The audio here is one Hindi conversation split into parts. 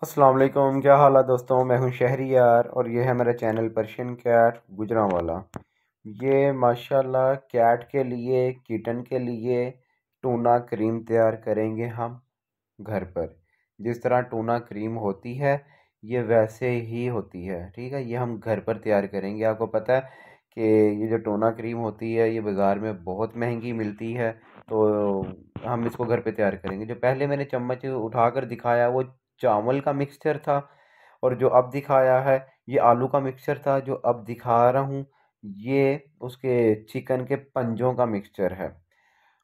अस्सलाम वालेकुम, क्या हाल है दोस्तों। मैं हूं शहरियार और ये है मेरा चैनल पर्शियन कैट गुजरांवाला। ये माशाल्लाह कैट के लिए, किटन के लिए टूना क्रीम तैयार करेंगे हम घर पर। जिस तरह टूना क्रीम होती है ये वैसे ही होती है, ठीक है। ये हम घर पर तैयार करेंगे। आपको पता है कि ये जो टूना क्रीम होती है ये बाज़ार में बहुत महंगी मिलती है, तो हम इसको घर पे तैयार करेंगे। जो पहले मैंने चम्मच उठाकर दिखाया वो चावल का मिक्सचर था, और जो अब दिखाया है ये आलू का मिक्सचर था। जो अब दिखा रहा हूँ ये उसके चिकन के पंजों का मिक्सचर है,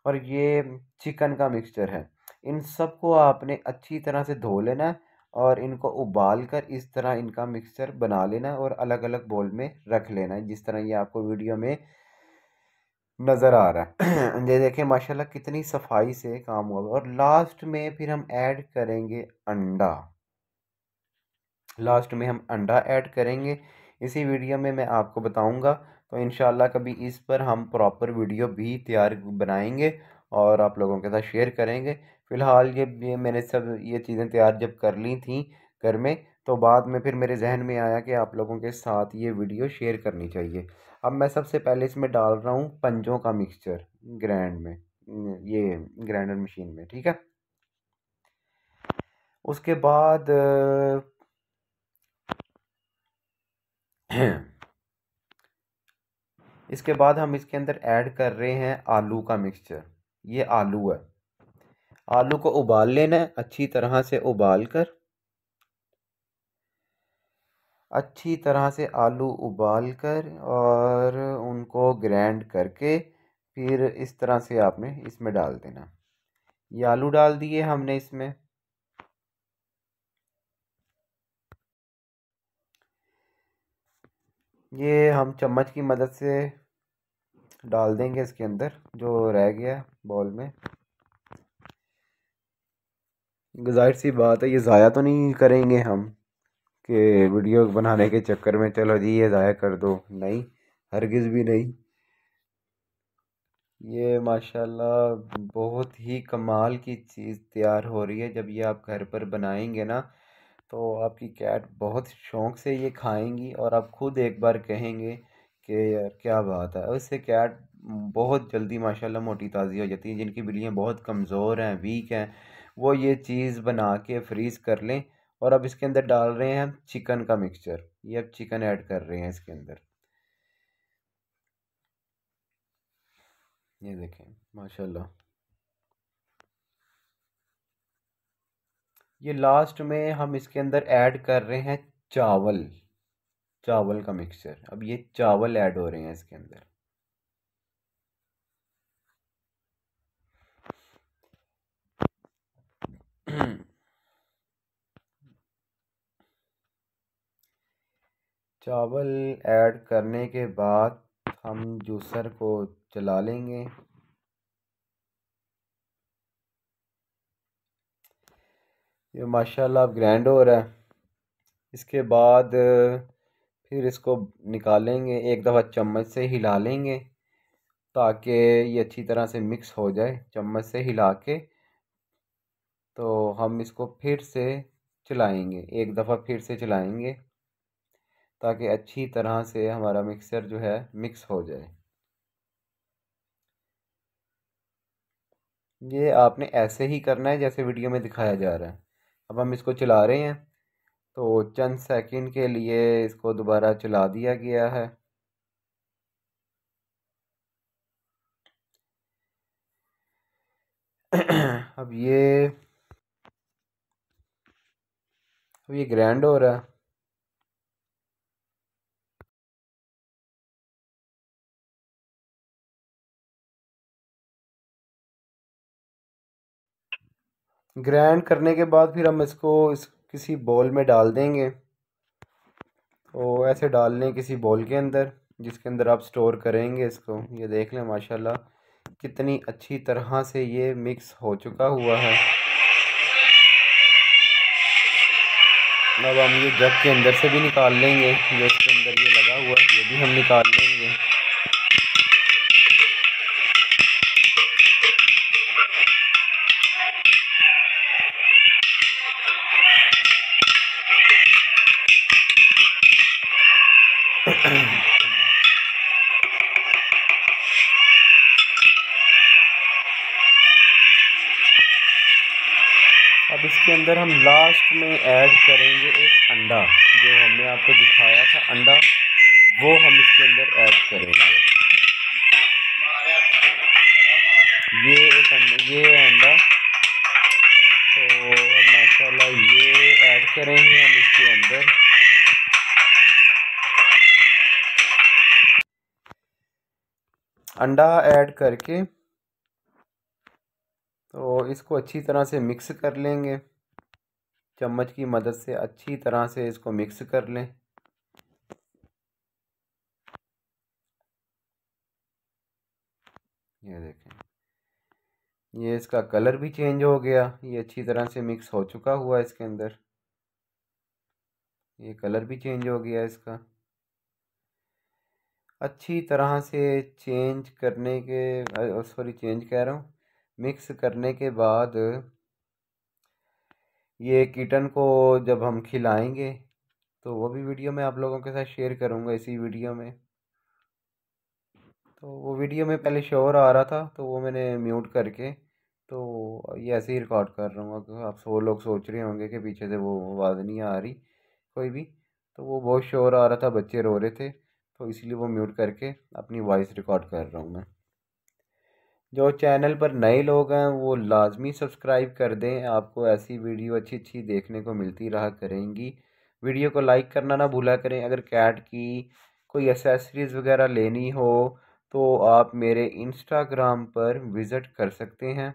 और ये चिकन का मिक्सचर है। इन सबको आपने अच्छी तरह से धो लेना है और इनको उबाल कर इस तरह इनका मिक्सचर बना लेना है और अलग अलग बोल में रख लेना है, जिस तरह ये आपको वीडियो में नज़र आ रहा है। ये देखें माशाल्लाह कितनी सफाई से काम हुआ है। और लास्ट में फिर हम ऐड करेंगे अंडा। लास्ट में हम अंडा ऐड करेंगे। इसी वीडियो में मैं आपको बताऊंगा, तो इंशाल्लाह कभी इस पर हम प्रॉपर वीडियो भी तैयार बनाएंगे और आप लोगों के साथ शेयर करेंगे। फ़िलहाल ये मैंने सब ये चीज़ें तैयार जब कर ली थी घर में, तो बाद में फिर मेरे जहन में आया कि आप लोगों के साथ ये वीडियो शेयर करनी चाहिए। अब मैं सबसे पहले इसमें डाल रहा हूँ पंजों का मिक्सचर ग्राइंड में, ये ग्राइंडर मशीन में, ठीक है। उसके बाद इसके बाद हम इसके अंदर ऐड कर रहे हैं आलू का मिक्सचर। ये आलू है। आलू को उबाल लेना है अच्छी तरह से, उबाल कर अच्छी तरह से आलू उबाल कर और उनको ग्राइंड करके फिर इस तरह से आपने इसमें डाल देना। ये आलू डाल दिए हमने इसमें। ये हम चम्मच की मदद से डाल देंगे इसके अंदर जो रह गया बॉल में। जाहिर सी बात है ये ज़ाया तो नहीं करेंगे हम कि वीडियो बनाने के चक्कर में चलो जी ये ज़ाया कर दो, नहीं, हरगिज़ भी नहीं। ये माशाल्लाह बहुत ही कमाल की चीज़ तैयार हो रही है। जब ये आप घर पर बनाएंगे ना तो आपकी कैट बहुत शौक़ से ये खाएंगी और आप खुद एक बार कहेंगे कि यार क्या बात है। और इससे कैट बहुत जल्दी माशाल्लाह मोटी ताज़ी हो जाती है। जिनकी बिल्लियाँ बहुत कमज़ोर हैं, वीक हैं, वो ये चीज़ बना के फ्रीज़ कर लें। और अब इसके अंदर डाल रहे हैं हम चिकन का मिक्सचर। ये अब चिकन ऐड कर रहे हैं इसके अंदर। ये देखें माशाल्लाह। ये लास्ट में हम इसके अंदर ऐड कर रहे हैं चावल। चावल का मिक्सचर। अब ये चावल ऐड हो रहे हैं इसके अंदर। चावल ऐड करने के बाद हम जूसर को चला लेंगे। ये माशाल्लाह अब ग्राइंड हो रहा है। इसके बाद फिर इसको निकालेंगे, एक दफ़ा चम्मच से हिला लेंगे ताकि ये अच्छी तरह से मिक्स हो जाए। चम्मच से हिला के तो हम इसको फिर से चलाएंगे, एक दफ़ा फिर से चलाएंगे ताकि अच्छी तरह से हमारा मिक्सर जो है मिक्स हो जाए। ये आपने ऐसे ही करना है जैसे वीडियो में दिखाया जा रहा है। अब हम इसको चला रहे हैं, तो चंद सेकंड के लिए इसको दोबारा चला दिया गया है। अब ये ग्राइंड हो रहा है। ग्राइंड करने के बाद फिर हम इसको किसी बॉल में डाल देंगे। तो ऐसे डाल लें किसी बॉल के अंदर जिसके अंदर आप स्टोर करेंगे इसको। ये देख लें माशाल्लाह कितनी अच्छी तरह से ये मिक्स हो चुका हुआ है। अब हम ये जग के अंदर से भी निकाल लेंगे, जो इसके अंदर ये लगा हुआ है ये भी हम निकाल लेंगे। अब इसके अंदर हम लास्ट में ऐड करेंगे एक अंडा, जो हमने आपको दिखाया था अंडा, वो हम इसके अंदर ऐड करेंगे। ये अंडा, तो माशाल्लाह ये ऐड करेंगे हम इसके अंदर। अंडा ऐड करके तो इसको अच्छी तरह से मिक्स कर लेंगे, चम्मच की मदद से अच्छी तरह से इसको मिक्स कर लें। ये देखें, ये इसका कलर भी चेंज हो गया, ये अच्छी तरह से मिक्स हो चुका हुआ है इसके अंदर, ये कलर भी चेंज हो गया इसका। अच्छी तरह से चेंज करने के चेंज कह रहा हूँ, मिक्स करने के बाद ये किटन को जब हम खिलाएंगे तो वो भी वीडियो मैं आप लोगों के साथ शेयर करूँगा इसी वीडियो में। तो वो वीडियो में पहले शोर आ रहा था, तो वो मैंने म्यूट करके, तो ये ऐसे ही रिकॉर्ड कर रहा हूँ। अगर आप लोग सोच रहे होंगे कि पीछे से वो आवाज़ नहीं आ रही कोई भी, तो वो बहुत शोर आ रहा था, बच्चे रो रहे थे, तो इसलिए वो म्यूट करके अपनी वॉइस रिकॉर्ड कर रहा हूँ मैं। जो चैनल पर नए लोग हैं वो लाजमी सब्सक्राइब कर दें, आपको ऐसी वीडियो अच्छी अच्छी देखने को मिलती रहा करेंगी। वीडियो को लाइक करना ना भूला करें। अगर कैट की कोई एसेसरीज़ वगैरह लेनी हो तो आप मेरे इंस्टाग्राम पर विज़िट कर सकते हैं।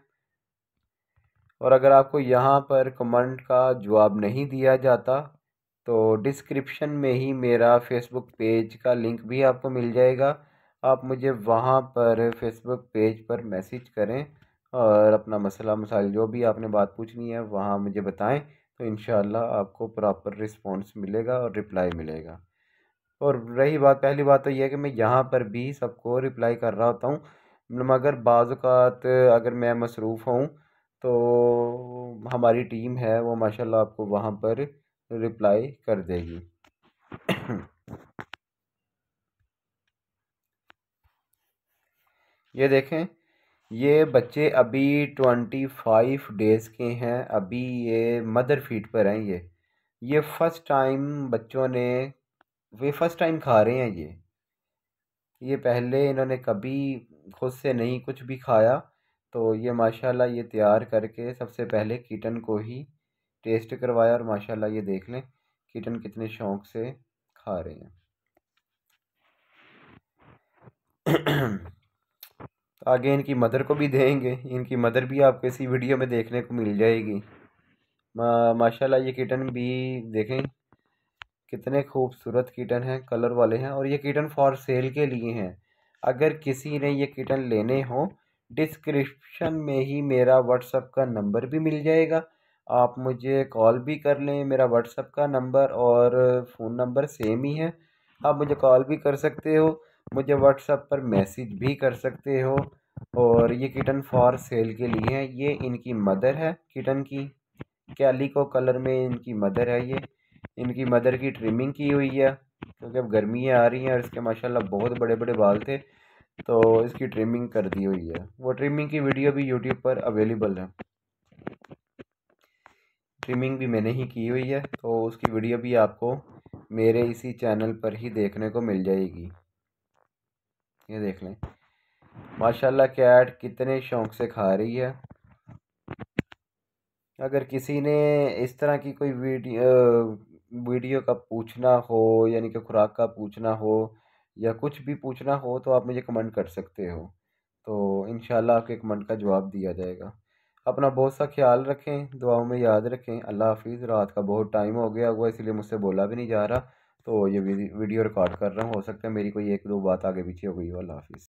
और अगर आपको यहाँ पर कमेंट का जवाब नहीं दिया जाता तो डिस्क्रिप्शन में ही मेरा फेसबुक पेज का लिंक भी आपको मिल जाएगा, आप मुझे वहाँ पर फेसबुक पेज पर मैसेज करें और अपना मसला मसाइल जो भी आपने बात पूछनी है वहाँ मुझे बताएं, तो इंशाल्लाह आपको प्रॉपर रिस्पॉन्स मिलेगा और रिप्लाई मिलेगा। और रही बात, पहली बात तो यह है कि मैं यहाँ पर भी सबको रिप्लाई कर रहा होता हूँ, मगर बाज़ औक़ात अगर मैं मसरूफ़ हूँ तो हमारी टीम है वो माशाल्लाह आपको वहाँ पर रिप्लाई कर देगी। ये देखें, ये बच्चे अभी 25 डेज़ के हैं, अभी ये मदर फीड पर हैं। ये फ़र्स्ट टाइम बच्चों ने, वे फ़र्स्ट टाइम खा रहे हैं ये पहले इन्होंने कभी खुद से नहीं कुछ भी खाया, तो ये माशाल्लाह ये तैयार करके सबसे पहले किटन को ही टेस्ट करवाया, और माशाल्लाह ये देख लें किटन कितने शौक़ से खा रहे हैं। आगे इनकी मदर को भी देंगे, इनकी मदर भी आपको इसी वीडियो में देखने को मिल जाएगी। माशाल्लाह ये किटन भी देखें कितने खूबसूरत किटन हैं, कलर वाले हैं, और ये किटन फॉर सेल के लिए हैं। अगर किसी ने ये किटन लेने हो, डिस्क्रिप्शन में ही मेरा व्हाट्सएप का नंबर भी मिल जाएगा, आप मुझे कॉल भी कर लें। मेरा व्हाट्सएप का नंबर और फ़ोन नंबर सेम ही है, आप मुझे कॉल भी कर सकते हो, मुझे व्हाट्सएप पर मैसेज भी कर सकते हो। और ये किटन फॉर सेल के लिए हैं। ये इनकी मदर है किटन की, कैलिको कलर में इनकी मदर है। ये इनकी मदर की ट्रिमिंग की हुई है, क्योंकि अब गर्मियाँ आ रही हैं और इसके माशाल्लाह बहुत बड़े बड़े बाल थे, तो इसकी ट्रिमिंग कर दी हुई है। वो ट्रिमिंग की वीडियो भी यूट्यूब पर अवेलेबल है, ट्रिमिंग भी मैंने ही की हुई है, तो उसकी वीडियो भी आपको मेरे इसी चैनल पर ही देखने को मिल जाएगी। ये देख लें माशाल्लाह कैट कितने शौक़ से खा रही है। अगर किसी ने इस तरह की कोई वीडियो का पूछना हो, यानी कि खुराक का पूछना हो या कुछ भी पूछना हो, तो आप मुझे कमेंट कर सकते हो, तो इंशाल्लाह आपके कमेंट का जवाब दिया जाएगा। अपना बहुत सा ख्याल रखें, दुआओं में याद रखें। अल्लाह हाफिज़। रात का बहुत टाइम हो गया हुआ, इसलिए मुझसे बोला भी नहीं जा रहा, तो ये वीडियो रिकॉर्ड कर रहा हूँ। हो सकता है मेरी कोई एक दो बात आगे पीछे हो गई हो। अल्लाह हाफिज़।